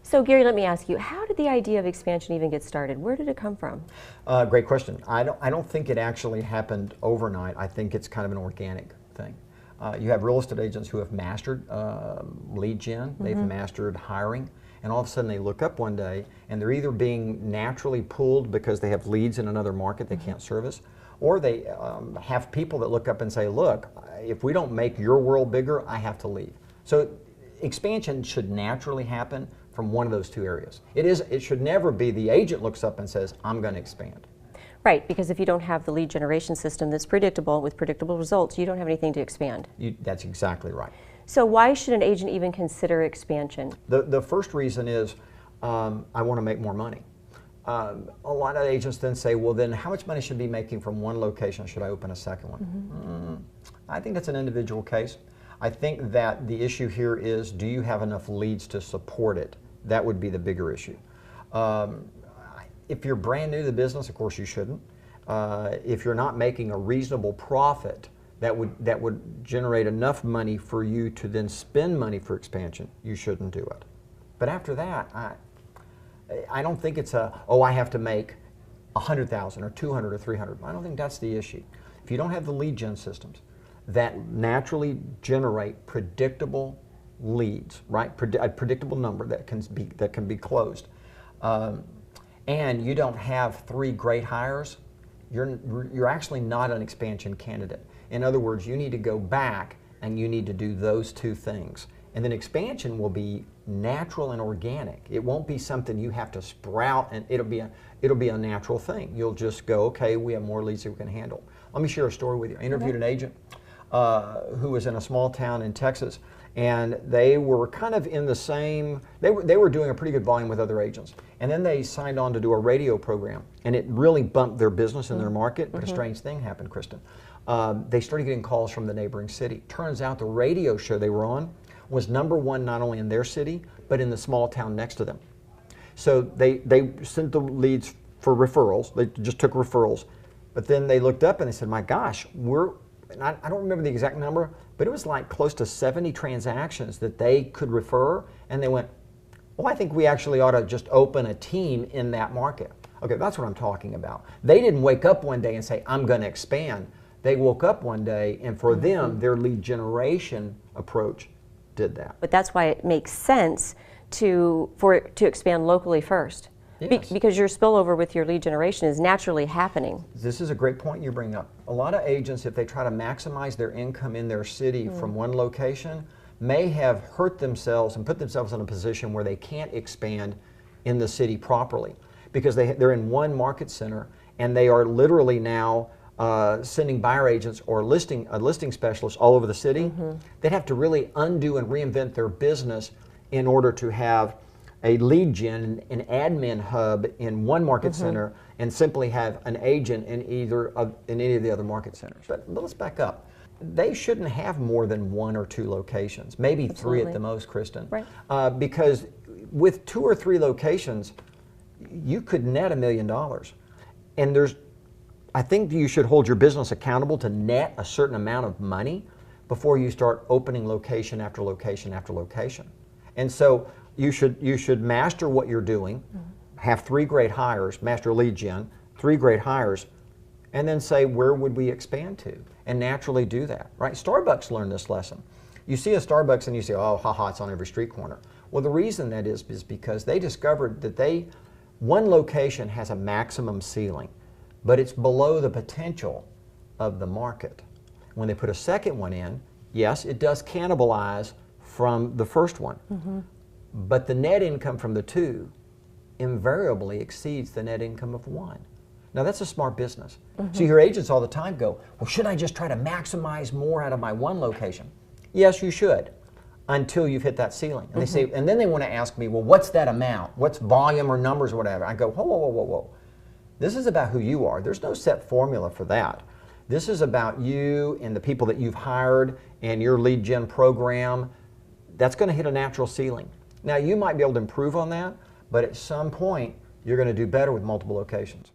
So Gary, let me ask you, how did the idea of expansion even get started? Where did it come from? Great question. I don't think it actually happened overnight. I think it's kind of an organic thing. You have real estate agents who have mastered lead gen, they've mastered hiring, and all of a sudden they look up one day and they're either being naturally pulled because they have leads in another market they can't service, or they have people that look up and say, look, if we don't make your world bigger, I have to leave. So expansion should naturally happen from one of those two areas. It should never be the agent looks up and says, I'm going to expand. Right, because if you don't have the lead generation system that's predictable with predictable results, you don't have anything to expand. That's exactly right. So why should an agent even consider expansion? The first reason is I want to make more money. A lot of agents then say, well, then how much money should I be making from one location? Should I open a second one? I think that's an individual case. I think that the issue here is, do you have enough leads to support it? That would be the bigger issue. If you're brand new to the business, of course you shouldn't. If you're not making a reasonable profit that would generate enough money for you to then spend money for expansion, you shouldn't do it. But after that, I don't think it's I have to make 100,000 or 200 or 300. I don't think that's the issue. If you don't have the lead gen systems that naturally generate predictable leads, right? A predictable number that can be closed, and you don't have 3 great hires, you're actually not an expansion candidate. In other words, you need to go back and you need to do those 2 things. And then expansion will be natural and organic. It won't be something you have to sprout, and it'll be a natural thing. You'll just go, okay, we have more leads that we can handle. Let me share a story with you. I interviewed an agent who was in a small town in Texas, and they were kind of in the same, they were doing a pretty good volume with other agents. And then they signed on to do a radio program, and it really bumped their business in their market, but a strange thing happened, Kristen. They started getting calls from the neighboring city. Turns out the radio show they were on was #1 not only in their city, but in the small town next to them. So they sent the leads for referrals. They just took referrals. But then they looked up and they said, my gosh, I don't remember the exact number, but it was like close to 70 transactions that they could refer, and they went, well, I think we actually ought to just open a team in that market. Okay, that's what I'm talking about. They didn't wake up one day and say, I'm going to expand. They woke up one day, and for them, their lead generation approach did that. But that's why it makes sense to expand locally first. Yes. Because your spillover with your lead generation is naturally happening. This is a great point you bring up. A lot of agents, if they try to maximize their income in their city from one location, may have hurt themselves and put themselves in a position where they can't expand in the city properly, because they're in one market center and they are literally now sending buyer agents or listing specialists all over the city. They'd have to really undo and reinvent their business in order to have a lead gen, an admin hub in one market center, and simply have an agent in any of the other market centers. But let's back up. They shouldn't have more than 1 or 2 locations, maybe 3 at the most, Kristen. Right. Because with 2 or 3 locations, you could net $1 million. And I think you should hold your business accountable to net a certain amount of money before you start opening location after location after location. And so you should master what you're doing, have 3 great hires, master lead gen, 3 great hires, and then say, where would we expand to? And naturally do that, right? Starbucks learned this lesson. You see a Starbucks and you say, oh, haha, it's on every street corner. Well, the reason that is because they discovered that one location has a maximum ceiling, but it's below the potential of the market. When they put a second one in, yes, it does cannibalize from the first one. But the net income from the 2 invariably exceeds the net income of 1. Now that's a smart business. So you hear agents all the time go, well, should I just try to maximize more out of my 1 location? Yes, you should, until you've hit that ceiling. And they say, and then they want to ask me, well, what's that amount? What's volume or numbers or whatever? I go, whoa, whoa, whoa, whoa, whoa. This is about who you are. There's no set formula for that. This is about you and the people that you've hired and your lead gen program. That's going to hit a natural ceiling. Now, you might be able to improve on that, but at some point, you're going to do better with multiple locations.